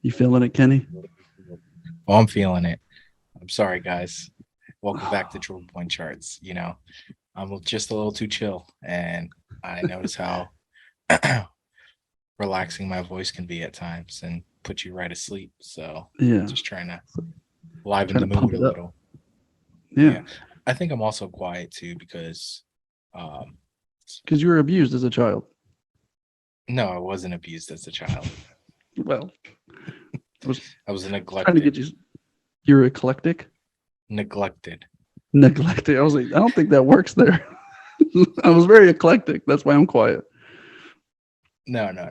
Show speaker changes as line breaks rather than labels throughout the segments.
You feeling it, Kenny?
Oh, I'm feeling it. I'm sorry, guys. Welcome back to Triple Point Charts. I'm just a little too chill, and I notice how relaxing my voice can be at times and put you right asleep. So,
Yeah.
just trying to liven
Trying
the
to pump
mood
it
a
up.
little.
Yeah.
Yeah, I think I'm also quiet too because, um,
Because you were abused as a child.
no, I wasn't abused as a child.
Well, I was
I was
trying to get
neglected.
you. You're eclectic?
Neglected.
Neglected. I was like, I don't think that works there. I was very eclectic. That's why I'm quiet.
No, no,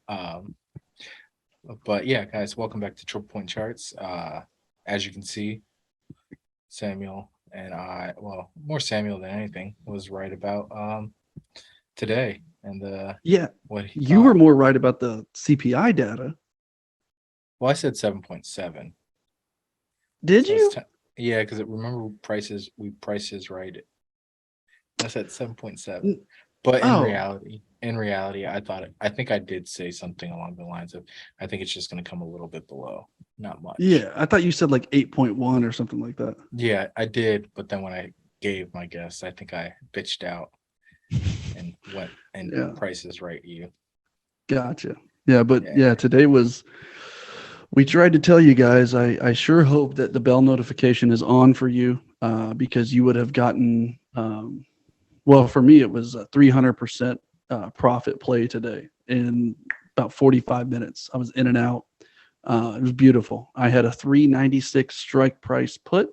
no. But yeah, guys, welcome back to Triple Point Charts. As you can see, Samuel and I, well, more Samuel than anything, was right about today and
Yeah.
what he
You were
thought.
more right about the CPI data.
Well, I said 7.7.
Did
So it's
you?
10. Yeah, because remember we prices right. I said 7.7.
N-
But
Oh,
in reality, I think I did say something along the lines of I think it's just going to come a little bit below, not much.
yeah. I thought you said like 8.1 or something like that.
Yeah, I did, but then when I gave my guess, I think I bitched out and went and
Yeah.
prices right you.
Gotcha. Yeah. But
Yeah.
yeah, today was. We tried to tell you guys. I sure hope that the bell notification is on for you because you would have gotten. Well, for me, it was a 300% profit play today in about 45 minutes. I was in and out. It was beautiful. I had a 396 strike price put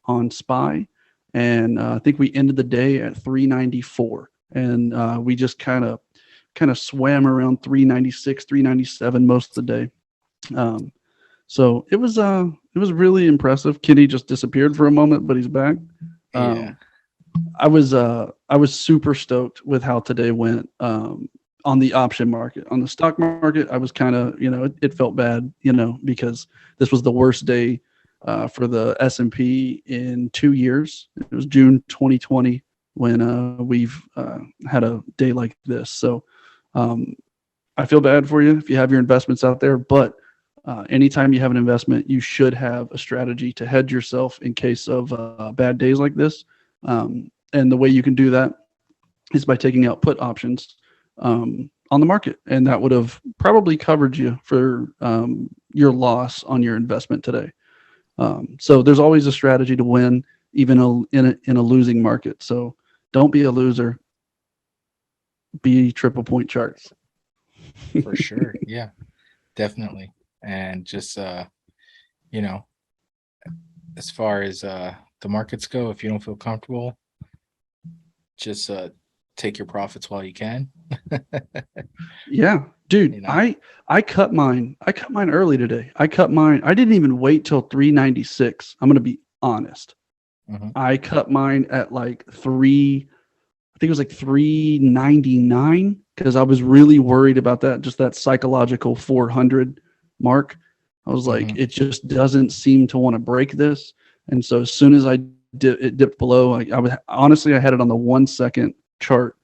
on SPY, and I think we ended the day at 394. And we just kind of swam around 396, 397 most of the day. Um, so it was really impressive. Kitty just disappeared for a moment, but he's back.
Yeah.
Um, I was super stoked with how today went on the option market. On the stock market, I was kind of it felt bad because this was the worst day for the S&P in 2 years. It was June 2020 when we've had a day like this. So um, I feel bad for you if you have your investments out there, but anytime you have an investment, you should have a strategy to hedge yourself in case of bad days like this. And the way you can do that is by taking out put options on the market, and that would have probably covered you for your loss on your investment today. So there's always a strategy to win, even in a losing market. So don't be a loser. Be triple point charts.
For sure. Yeah, definitely. And just you know, as far as the markets go, if you don't feel comfortable, just take your profits while you can.
Yeah, dude,
you know.
I cut mine. I cut mine early today. I cut mine. I didn't even wait till 396. I'm gonna be honest.
Hmm.
I cut mine at like I think it was like 399 because I was really worried about that, just that psychological 400 mark. I was like,
Hmm.
it just doesn't seem to want to break this. And so as soon as it dipped below, I was honestly, I had it on the 1 second chart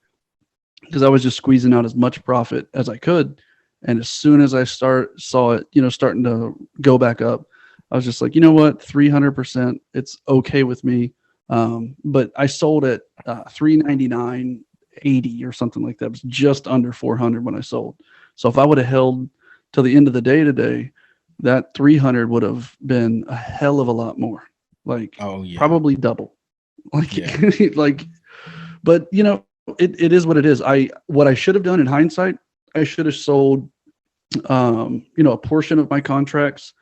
because I was just squeezing out as much profit as I could. And as soon as I saw it, starting to go back up, I was just like, you know what, 300%, it's okay with me. But I sold at 399.80 or something like that. It was just under 400 when I sold. So if I would have held till the end of the day today, that 300 would have been a hell of a lot more, like
Oh yeah.
probably double. Like,
Yeah.
like, but it is what it is. What I should have done in hindsight, I should have sold a portion of my contracts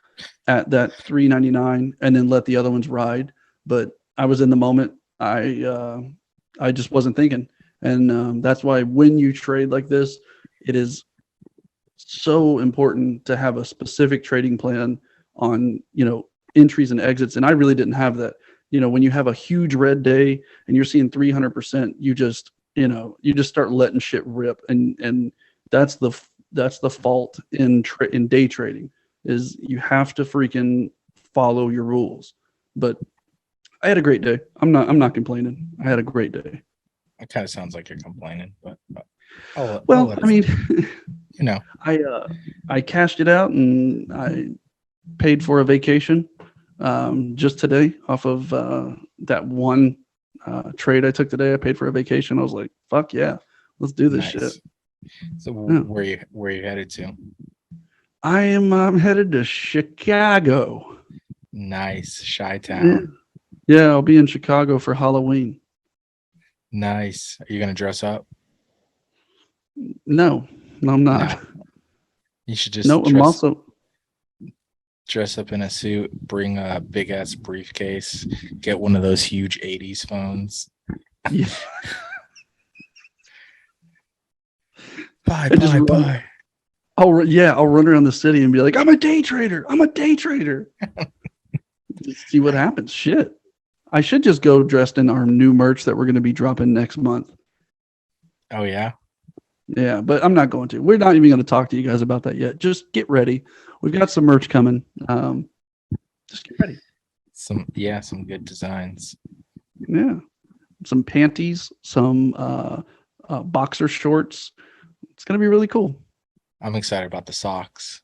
at that 399 and then let the other ones ride. But I was in the moment. I just wasn't thinking. And that's why when you trade like this, it is so important to have a specific trading plan on, entries and exits. And I really didn't have that. When you have a huge red day and you're seeing 300%, you just start letting shit rip. And that's the fault in day trading is you have to freaking follow your rules. But I had a great day. I'm not complaining. I had a great day.
It kind of sounds like you're complaining, but I'll
Well,
let
I
us,
mean,
you know.
I cashed it out and I paid for a vacation just today off of that one trade I took today. I paid for a vacation. I was like, fuck yeah, let's do this shit.
Nice. So
Yeah.
where you headed to?
I am headed to Chicago.
Nice.
Yeah.
Chi-town.
Yeah, I'll be in Chicago for Halloween.
Nice. Are you gonna dress up?
No, no, I'm not.
No. You should
No,
just
I'm also
dress up in a suit, bring a big ass briefcase, get one of those huge 80s phones.
yeah,
Bye,
I just
bye,
run.
bye.
I'll run around the city and be like, I'm a day trader. I'm a day trader. Just see what happens. Shit. I should just go dressed in our new merch that we're going to be dropping next month.
Oh yeah.
Yeah, but I'm not going to. We're not even going to talk to you guys about that yet. Just get ready. We've got some merch coming. Just get ready.
Some good designs.
Yeah, some panties, some boxer shorts. It's going to be really cool.
I'm excited about the socks.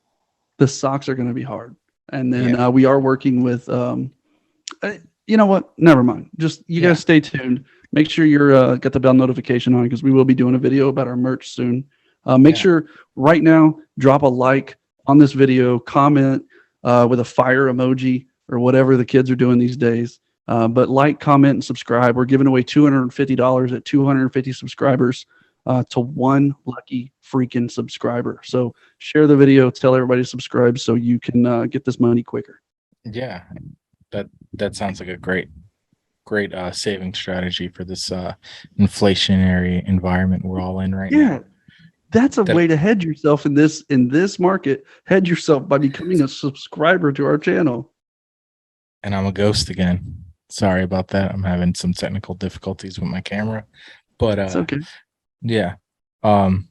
The socks are going to be hard. And then
Yeah.
we are working with, you know what? Never mind. Just you
Yeah.
guys stay tuned. Make sure you're got the bell notification on because we will be doing a video about our merch soon. Make
Yeah.
sure right now, drop a like on this video, comment with a fire emoji or whatever the kids are doing these days. But like, comment, and subscribe. We're giving away $250 at 250 subscribers to one lucky freaking subscriber. So share the video, tell everybody to subscribe so you can get this money quicker.
Yeah. That sounds like a great saving strategy for this inflationary environment we're all in right
Yeah,
now.
that's a
That
way to hedge yourself in this market. Hedge yourself by becoming a subscriber to our channel.
and I'm a ghost again. Sorry about that. I'm having some technical difficulties with my camera. But
It's okay.
yeah. Um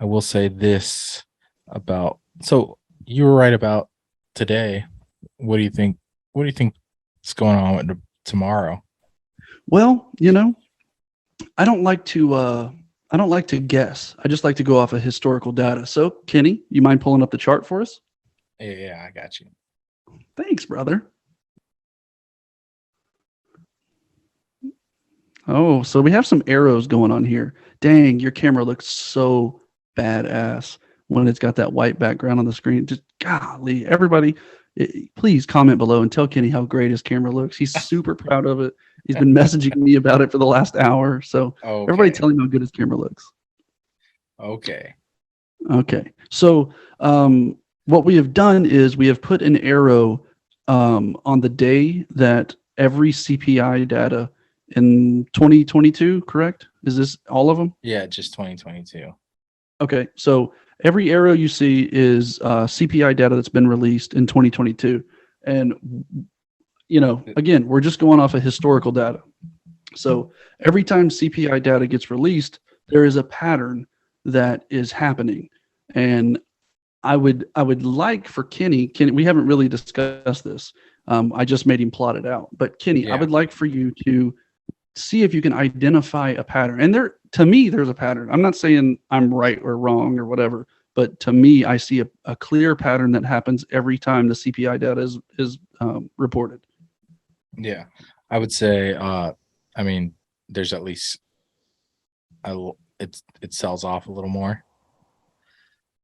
I will say this about, so you were right about today. What do you think? What do you think is going on with tomorrow?
Well, I don't like to guess. I just like to go off of historical data. So, Kenny, you mind pulling up the chart for us?
Yeah, I got you.
Thanks, brother. Oh, so we have some arrows going on here. Dang, your camera looks so badass when it's got that white background on the screen. Just golly, everybody, please comment below and tell Kenny how great his camera looks. He's super proud of it. He's been messaging me about it for the last hour. So everybody
Okay.
tell him how good his camera looks.
Okay.
Okay. So what we have done is we have put an arrow on the day that every CPI data in 2022, correct? Is this all of them?
Yeah, just 2022.
Okay. So every arrow you see is CPI data that's been released in 2022. And, again, we're just going off of historical data. So every time CPI data gets released, there is a pattern that is happening. And I would like for Kenny, we haven't really discussed this. I just made him plot it out. But Kenny, I
Yeah.
would like for you to see if you can identify a pattern. And to me, there's a pattern. I'm not saying I'm right or wrong or whatever, but to me, I see a clear pattern that happens every time the CPI data is reported.
Yeah. I would say I mean, there's at least it sells off a little more.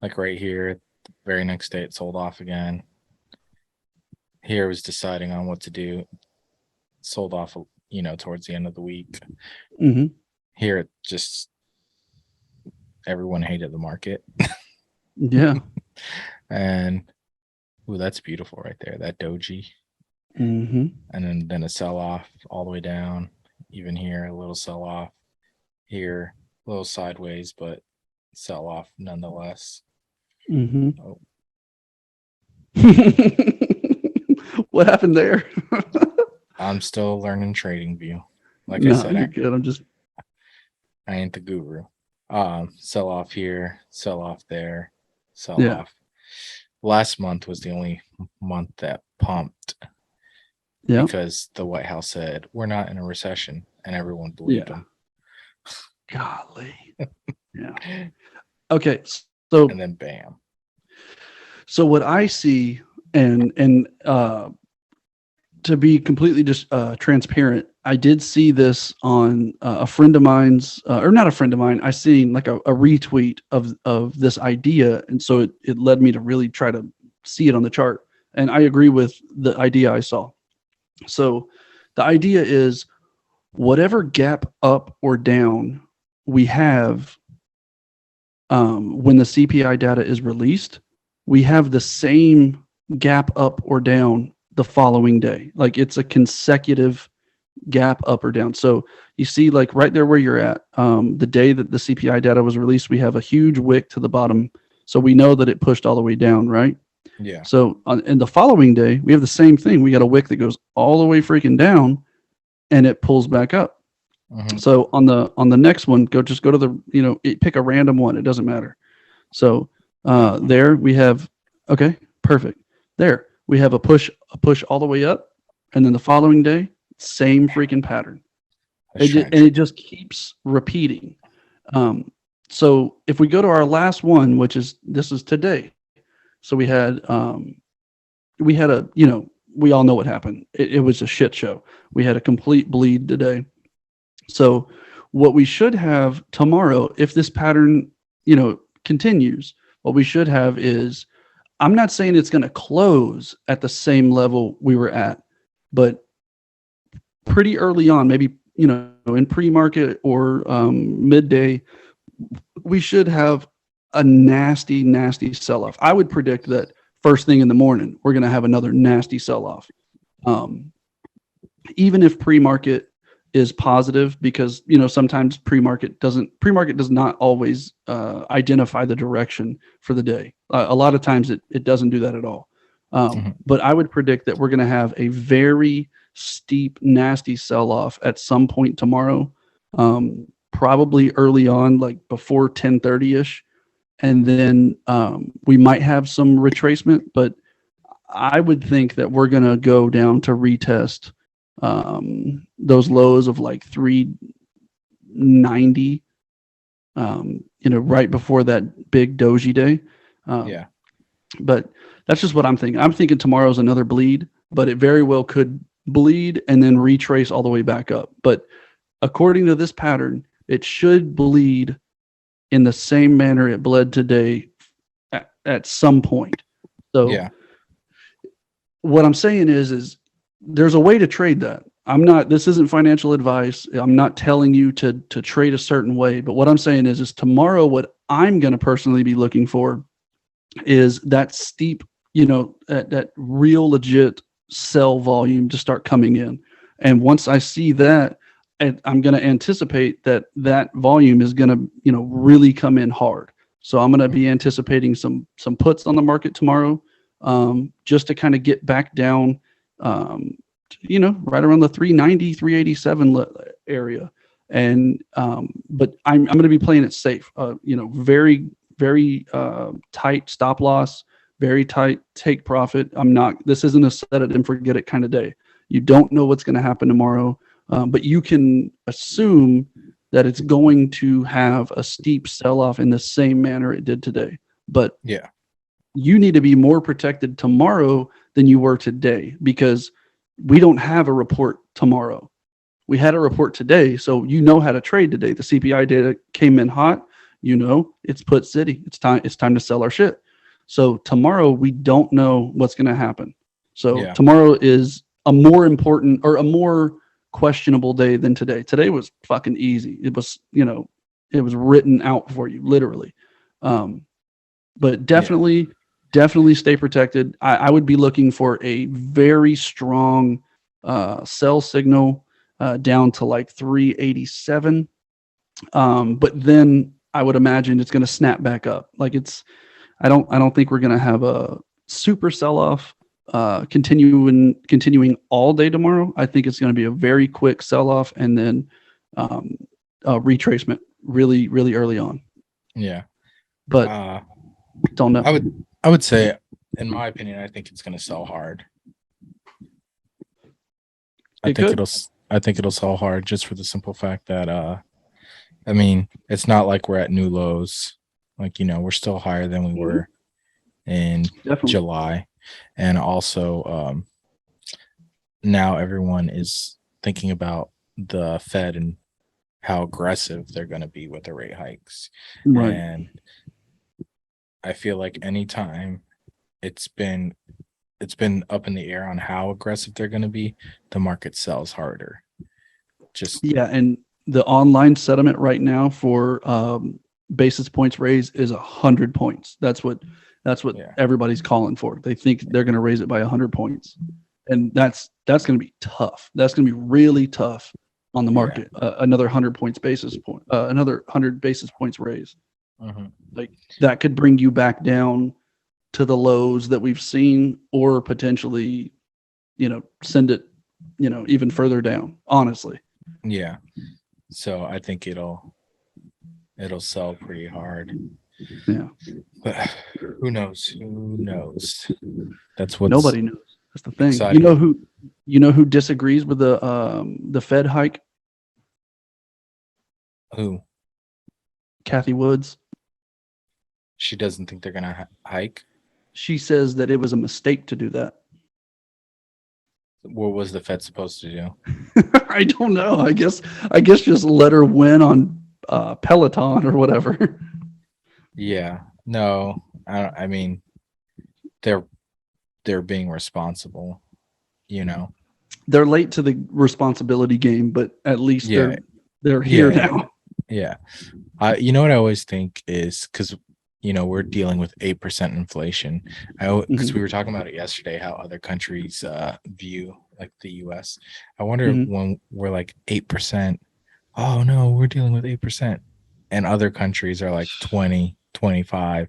Like right here, the very next day it sold off again. Here was deciding on what to do. Sold off, towards the end of the week.
Mm-hmm.
Here it just, everyone hated the market.
Yeah.
And that's beautiful right there, that Doge.
Mm-hmm.
And then a sell off all the way down. Even here, a little sell off. Here, a little sideways, but sell off nonetheless.
Mm-hmm.
Oh,
What happened there?
I'm still learning trading view. Like I
No,
said,
you're good. I'm just
I ain't the guru. Sell off here, sell off there, sell
yeah.
off. Last month was the only month that pumped
Yeah.
because the White House said we're not in a recession, and everyone believed
Yeah.
them.
Golly. Yeah. Okay. So
And then bam.
so what I see, and to be completely just transparent, I did see this on a friend of mine's, or not a friend of mine. I seen like a retweet of this idea, and so it led me to really try to see it on the chart. And I agree with the idea I saw. So the idea is whatever gap up or down we have when the CPI data is released, we have the same gap up or down the following day. Like it's a consecutive gap up or down. So you see, like right there where you're at, the day that the CPI data was released, we have a huge wick to the bottom. So we know that it pushed all the way down, right?
Yeah.
So in the following day, we have the same thing. We got a wick that goes all the way freaking down, and it pulls back up.
Mhm.
So on the next one, go to the pick a random one. It doesn't matter. So there we have okay, perfect. There we have a push all the way up, and then the following day, same freaking pattern.
That's
And
strange.
it just keeps repeating. So if we go to our last one, which is this is today. So we had a we all know what happened. It was a shit show. We had a complete bleed today. So what we should have tomorrow, if this pattern, continues, what we should have is, I'm not saying it's going to close at the same level we were at, but pretty early on, maybe, in pre-market or midday, we should have a nasty, nasty sell-off. I would predict that first thing in the morning, we're going to have another nasty sell-off. Even if pre-market is positive, because sometimes pre-market does not always identify the direction for the day. A lot of times it doesn't do that at all. But I would predict that we're going to have a very steep, nasty sell-off at some point tomorrow, probably early on, like before 10:30ish, and then we might have some retracement. But I would think that we're going to go down to retest those lows of like 390, right before that big Doge day.
Yeah.
But that's just what I'm thinking. I'm thinking tomorrow's another bleed, but it very well could bleed and then retrace all the way back up. But according to this pattern, it should bleed in the same manner it bled today at some point. So
Yeah.
what I'm saying is there's a way to trade that. This isn't financial advice. I'm not telling you to trade a certain way, but what I'm saying is tomorrow, what I'm going to personally be looking for is that steep, that real legit sell volume to start coming in. And once I see that, and I'm going to anticipate that volume is going to, really come in hard. So I'm going to be anticipating some puts on the market tomorrow, just to kind of get back down, right around the 390, 387 area. And but I'm going to be playing it safe. Very, very tight stop loss, very tight take profit. This isn't a set it and forget it kind of day. You don't know what's going to happen tomorrow, but you can assume that it's going to have a steep sell-off in the same manner it did today. But
Yeah.
you need to be more protected tomorrow than you were today, because we don't have a report tomorrow. We had a report today, so you know how to trade today. The CPI data came in hot. It's put city. It's time to sell our shit. So tomorrow we don't know what's going to happen. So
Yeah.
tomorrow is a more important or a more questionable day than today. Today was fucking easy. It was, it was written out for you, literally. But definitely stay protected. I would be looking for a very strong sell signal down to like 387. But then I would imagine it's going to snap back up. Like I don't think we're going to have a super sell off continuing all day tomorrow. I think it's going to be a very quick sell off and then retracement really, really early on.
Yeah.
But don't know.
I would say, in my opinion, I think it's going to sell hard. I think it'll sell hard just for the simple fact that I mean, it's not like we're at new lows. Like, we're still higher than we
Mhm.
were in
Definitely.
July. And also, now everyone is thinking about the Fed and how aggressive they're going to be with the rate hikes.
Right.
And I feel like anytime it's been it's been up in the air on how aggressive they're going to be, the market sells harder. Just
Yeah, and the online settlement right now for basis points raise is 100 points. That's what
yeah,
everybody's calling for. They think they're going to raise it by 100 points, and that's going to be tough. That's going to be really tough on the
yeah.
market. Another 100 points basis point, another 100 basis points raise.
Hmm.
Like that could bring you back down to the lows that we've seen, or potentially, send it, even further down. Honestly.
Yeah. So I think it'll sell pretty hard.
Yeah.
But who knows? Who knows? That's what's
Nobody knows. That's the thing. You
exciting.
know who you know who disagrees with the Fed hike?
Who?
Kathy Woods.
She doesn't think they're gonna hike.
She says that it was a mistake to do that.
What was the Fed supposed to do?
I don't know. I guess just let her win on Peloton or whatever.
Yeah. No. I mean, they're they're being responsible. You know.
They're late to the responsibility game, but at least
Yeah.
they're here
Yeah.
now.
Yeah. You know what I always think is because we're dealing with 8% inflation. Because we
Mhm.
were talking about it yesterday, how other countries view like the U.S. I wonder
Mhm.
when we're like 8%. Oh no, we're dealing with 8%, and other countries are like 20, 25,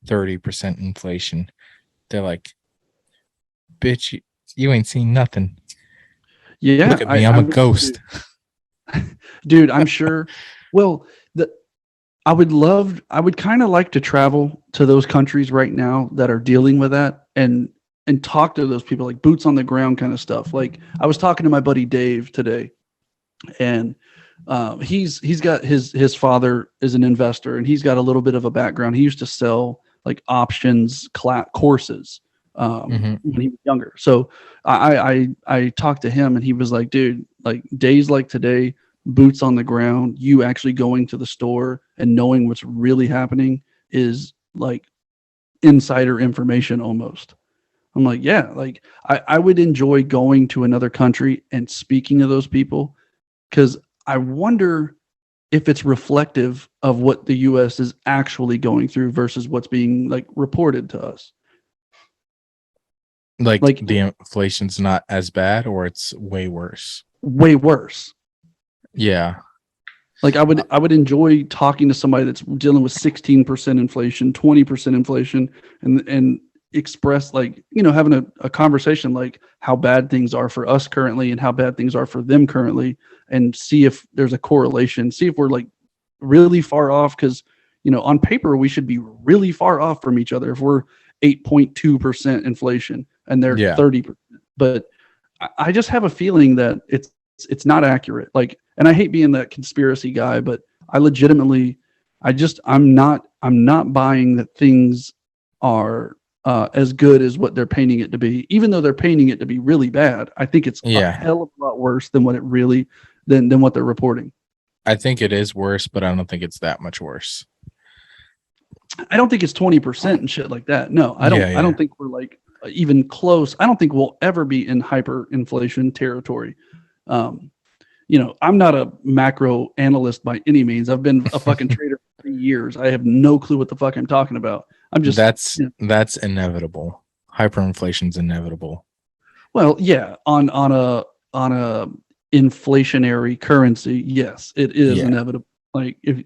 30% inflation. They're like, bitch, you ain't seen nothing. Look
Yeah,
at me, I'm a ghost.
dude, I'm sure. Well, the I would kind of like to travel to those countries right now that are dealing with that, and talk to those people, like boots on the ground kind of stuff. Like I was talking to my buddy Dave today, and he's got his father is an investor, and he's got a little bit of a background. He used to sell like options courses
Hmm.
when he was younger. So I talked to him, and he was like, dude, like days like today, boots on the ground, you actually going to the store and knowing what's really happening is like insider information almost. I'm like, yeah, like I would enjoy going to another country and speaking to those people, because I wonder if it's reflective of what the US is actually going through versus what's being like reported to us.
Like
Like
the inflation's not as bad, or it's way worse.
way worse.
Yeah.
Like
Uh,
I would enjoy talking to somebody that's dealing with 16% inflation, 20% inflation, and express, like, having a conversation like how bad things are for us currently and how bad things are for them currently, and see if there's a correlation, see if we're like really far off, because on paper we should be really far off from each other if we're 8.2% inflation and they're
yeah.
30%. But I just have a feeling that it's not accurate. Like, and I hate being that conspiracy guy, but I legitimately, I'm not buying that things are as good as what they're painting it to be. Even though they're painting it to be really bad, I think it's a
Yeah.
hell of a lot worse than what it really than what they're reporting.
I think it is worse, but I don't think it's that much worse.
I don't think it's 20% and shit like that. No, I don't.
Yeah,
I
yeah.
don't think we're like even close. I don't think we'll ever be in hyperinflation territory. Um, I'm not a macro analyst by any means. I've been a fucking trader for 3 years. I have no clue what the fuck I'm talking about. I'm just,
That's inevitable. Hyperinflation's inevitable.
well, yeah, on a inflationary currency, yes, it is
Yeah.
inevitable. Like, if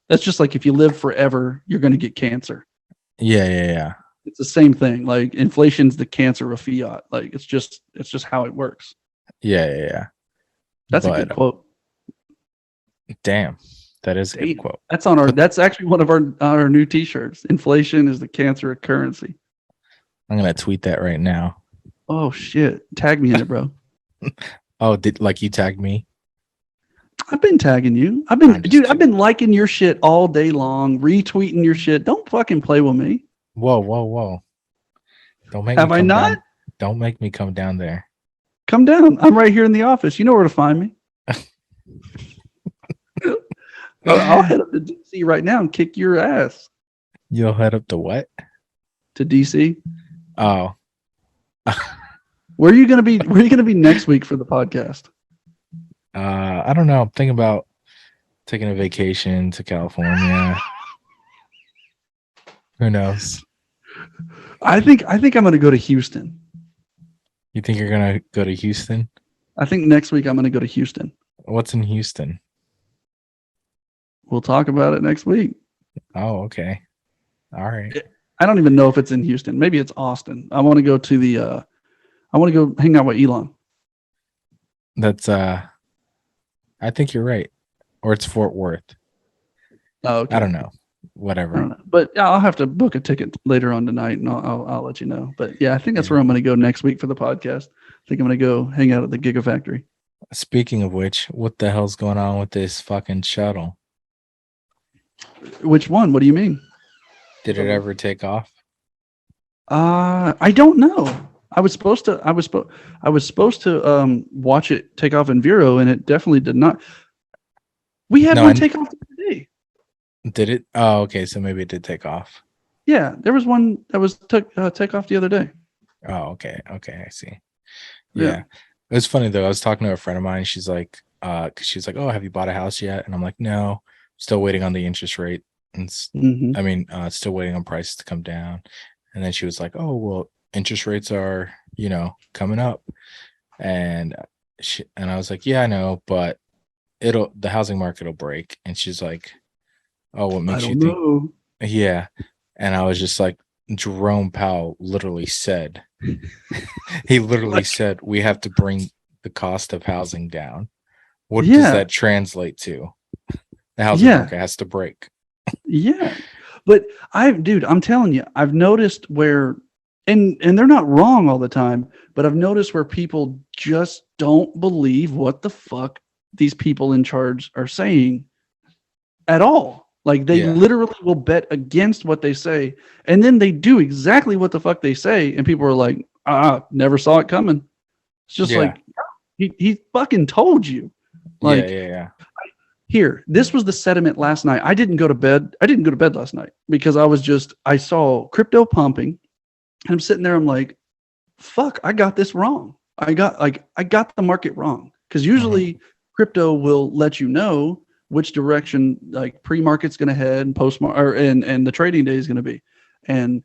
that's just like if you live forever, you're going to get cancer.
Yeah, yeah, yeah.
It's the same thing. Like inflation's the cancer of fiat. Like it's just how it works.
Yeah, yeah, yeah.
That's a good
But
quote.
damn, that is a good
Damn.
quote.
That's on our.
Put
That's actually one of our new T-shirts. Inflation is the cancer of currency.
I'm gonna tweet that right now.
Oh shit! Tag me in it, bro.
Oh, did like you tagged me?
I've been tagging you. I've
I'm just
been
kidding.
liking your shit all day long, retweeting your shit. Don't fucking play with me.
Whoa, whoa, whoa! Don't make me
Have I
come
not?
down. Don't make me come down there.
Come down. I'm right here in the office. You know where to find me. I'll head up to DC right now and kick your ass.
You'll head up to what?
To DC.
Oh,
Where are you gonna be? Where are you gonna be next week for the podcast?
I don't know. I'm thinking about taking a vacation to California. Who knows?
I think I'm gonna go to Houston.
You think you're gonna go to Houston?
I think next week I'm gonna go to Houston.
What's in Houston?
We'll talk about it next week.
Oh, okay. All right.
I don't even know if it's in Houston. Maybe it's Austin. I want to go to the. I want to go hang out with Elon.
That's I think you're right. Or it's Fort Worth.
Oh, okay.
I don't know.
I
Whatever.
don't know. But yeah, I'll have to book a ticket later on tonight, and I'll let you know. But yeah, I think that's where I'm going to go next week for the podcast. I think I'm going to go hang out at the Gigafactory.
Speaking of which, what the hell's going on with this fucking shuttle?
Which one? What do you mean?
Did it ever take off?
I don't know. I was supposed to watch it take off in Vero, and it definitely did not. We had one take off today.
Did it? Oh, okay. So maybe it did take off.
Yeah, there was one that was take off the other day.
Oh, okay. Okay, I see.
Yeah.
Yeah. It was funny though. I was talking to a friend of mine. She's like, because she's like, "Oh, have you bought a house yet?" And I'm like, "No, still waiting on the interest rate." And
Mhm.
I mean, still waiting on prices to come down. And then she was like, "Oh, well, interest rates are, coming up." And I was like, "Yeah, I know, but the housing market will break." And she's like, "Oh, what
I
makes you
don't
think?"
know.
Yeah. And I was just like, Jerome Powell literally said, he literally
Like,
said, we have to bring the cost of housing down. What does
yeah,
that translate to? The housing
yeah,
market has to break.
yeah. But I'm telling you, I've noticed where, and they're not wrong all the time, but I've noticed where people just don't believe what the fuck these people in charge are saying at all. Like they
Yeah.
literally will bet against what they say, and then they do exactly what the fuck they say, and people are like, never saw it coming. It's just
Yeah.
like he fucking told you.
Yeah.
Like,
Yeah.
here, this was the sentiment last night. I didn't go to bed. I didn't go to bed last night because I saw crypto pumping, and I'm sitting there. I'm like, fuck, I got this wrong. I got the market wrong, because usually crypto will let you know which direction like pre-market's going to head and and the trading day is going to be. And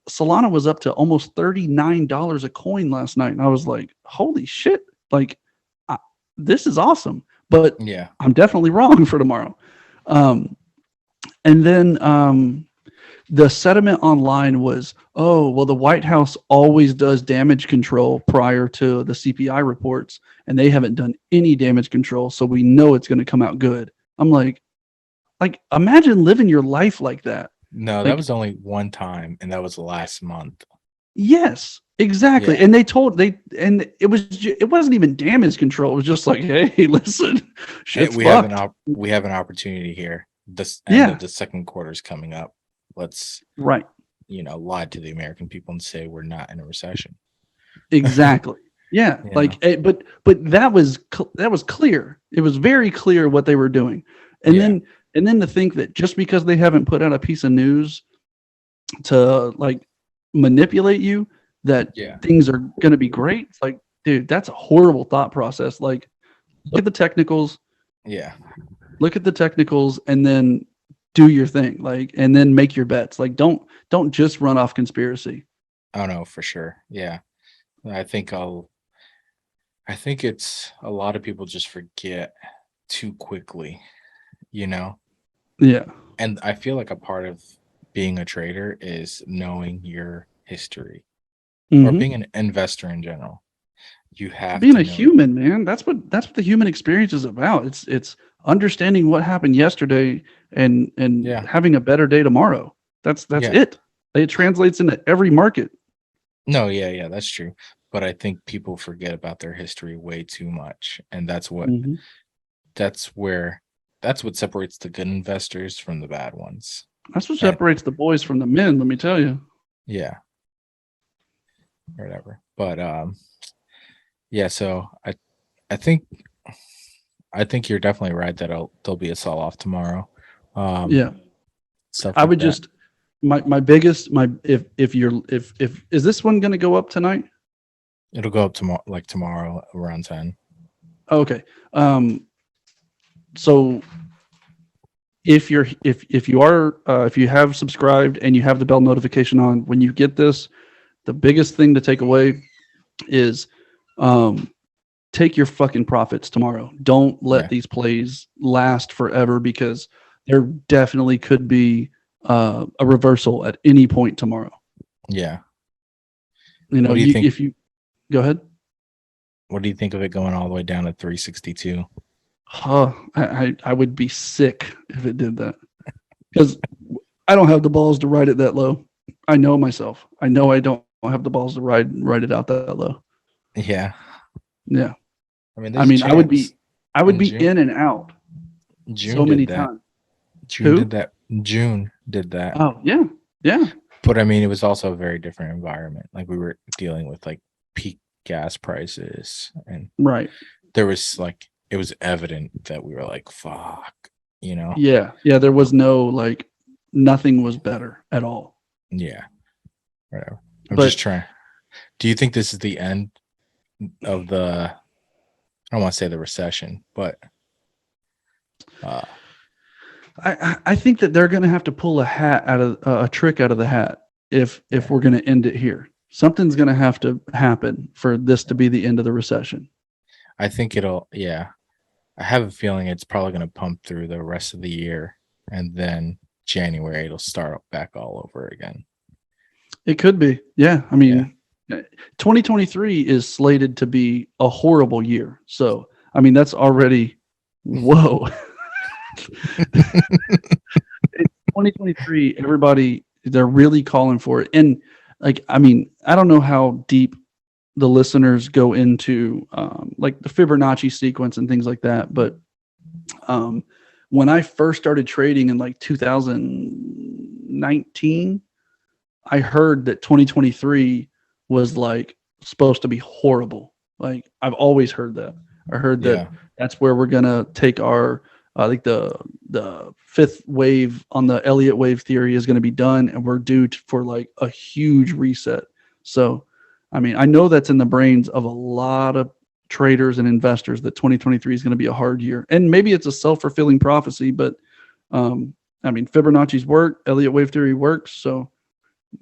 Solana was up to almost $39 a coin last night, and I was like, holy shit, like this is awesome. But
Yeah.
I'm definitely wrong for tomorrow. And then the sentiment online was, oh, well, the White House always does damage control prior to the CPI reports, and they haven't done any damage control, so we know it's going to come out good. I'm like, imagine living your life like that.
No, that
Like,
was only one time, and that was last month.
yes, exactly.
Yeah.
And it wasn't even damage control. It was just like, hey, listen, shit's fucked.
We have an opportunity here. This end
Yeah.
of the second quarter is coming up. Let's
Right.
lie to the American people and say we're not in a recession.
Exactly. Yeah.
Yeah.
Like, but that was clear. It was very clear what they were doing. And
Yeah.
then to think that just because they haven't put out a piece of news to like manipulate you, that
Yeah.
things are going to be great. It's like, dude, that's a horrible thought process. Like, look at the technicals,
Yeah.
and then do your thing. Like, and then make your bets. Like, don't just run off conspiracy.
Oh no, for sure. Yeah. I think it's a lot of people just forget too quickly,
Yeah.
And I feel like a part of being a trader is knowing your history or
Mhm.
being an investor in general. You have
Being
to
a
know.
human, man. That's what the human experience is about. It's understanding what happened yesterday and
Yeah.
having a better day tomorrow. That's
Yeah.
it. It translates into every market.
No, yeah, that's true. But I think people forget about their history way too much. And that's what
Mhm.
that's what separates the good investors from the bad ones.
That's what
And
separates the boys from the men. Let me tell you.
yeah, whatever. But yeah. So I think you're definitely right that there'll be a sell off tomorrow.
Yeah,
Stuff
I
like
would
that.
just my biggest my if is this one going to go up tonight?
It'll go up tomorrow around 10.
Okay. So if you have subscribed and you have the bell notification on, when you get this, the biggest thing to take away is take your fucking profits tomorrow. Don't let
Yeah.
these plays last forever, because there definitely could be a reversal at any point tomorrow.
Yeah.
You know,
What do you think?
if you go ahead.
What do you think of it going all the way down to 362?
I would be sick if it did that, because I don't have the balls to ride it that low. I know myself. I know I don't have the balls to ride it out that low.
Yeah.
Yeah.
I mean,
I
there's a
mean, I would
chance.
be in and out
June
so many
did that.
times.
June
Who?
did that. June did that.
Oh, yeah. Yeah.
But I mean, it was also a very different environment. Like we were dealing with like peak gas prices, and
Right.
there was like it was evident that we were like, fuck, you know?
Yeah. Yeah. There was no nothing was better at all.
Yeah. Whatever. I'm
But
just trying. Do you think this is the end of the, I don't want to say the recession, but
I think that they're going to have to pull a trick out of the hat if we're going to end it here. Something's going to have to happen for this to be the end of the recession.
I think yeah. I have a feeling it's probably going to pump through the rest of the year, and then January it'll start back all over again.
It could be. Yeah. I mean, 2023 is slated to be a horrible year. So, I mean, that's already, whoa. 2023, everybody, they're really calling for it. And I mean, I don't know how deep the listeners go into like the Fibonacci sequence and things like that. But when I first started trading in like 2019, I heard that 2023 was like supposed to be horrible. Like I've always heard that. I heard that that's where we're gonna take our like the fifth wave on the Elliott wave theory is going to be done, and we're due for like a huge reset. So, I mean, I know that's in the brains of a lot of traders and investors that 2023 is going to be a hard year, and maybe it's a self-fulfilling prophecy. But I mean, Fibonacci's work, Elliott wave theory works, so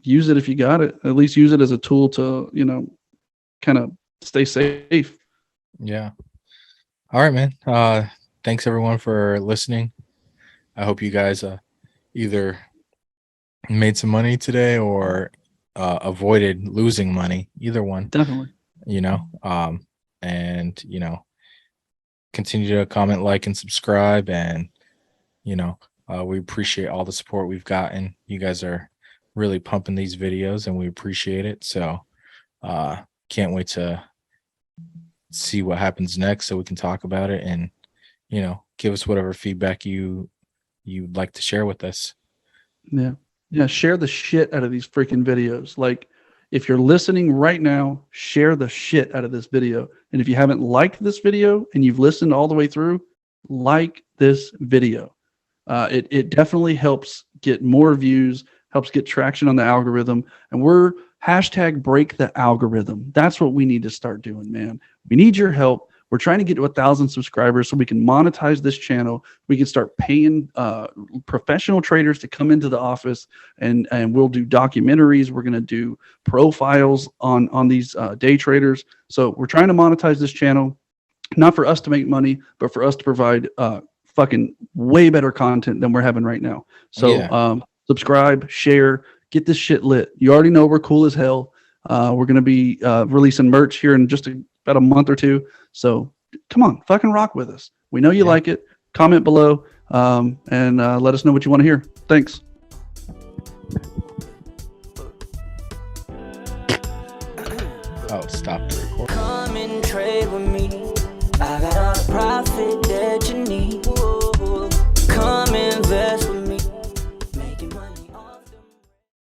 use it if you got it. At least use it as a tool to, kind of stay safe.
Yeah. All right, man. Thanks everyone for listening. I hope you guys either made some money today or avoided losing money. Either one.
Definitely.
And continue to comment, like, and subscribe. And we appreciate all the support we've gotten. You guys are really pumping these videos, and we appreciate it. So can't wait to see what happens next, so we can talk about it and give us whatever feedback you'd like to share with us.
Yeah. Share the shit out of these freaking videos. Like, if you're listening right now, share the shit out of this video. And if you haven't liked this video and you've listened all the way through, like this video. It definitely helps get more views, helps get traction on the algorithm. And we're #break the algorithm. That's what we need to start doing, man. We need your help. We're trying to get to 1,000 subscribers so we can monetize this channel. We can start paying professional traders to come into the office, and we'll do documentaries. We're going to do profiles on these day traders. So we're trying to monetize this channel, not for us to make money, but for us to provide fucking way better content than we're having right now. So subscribe, share, get this shit lit. You already know we're cool as hell. We're going to be releasing merch here in just about a month or two. So come on, fucking rock with us. We know you like it. Comment below and let us know what you want to hear. Thanks.
Oh, stop the recording.
Come and trade with me. I got all the profit that you need. Come invest.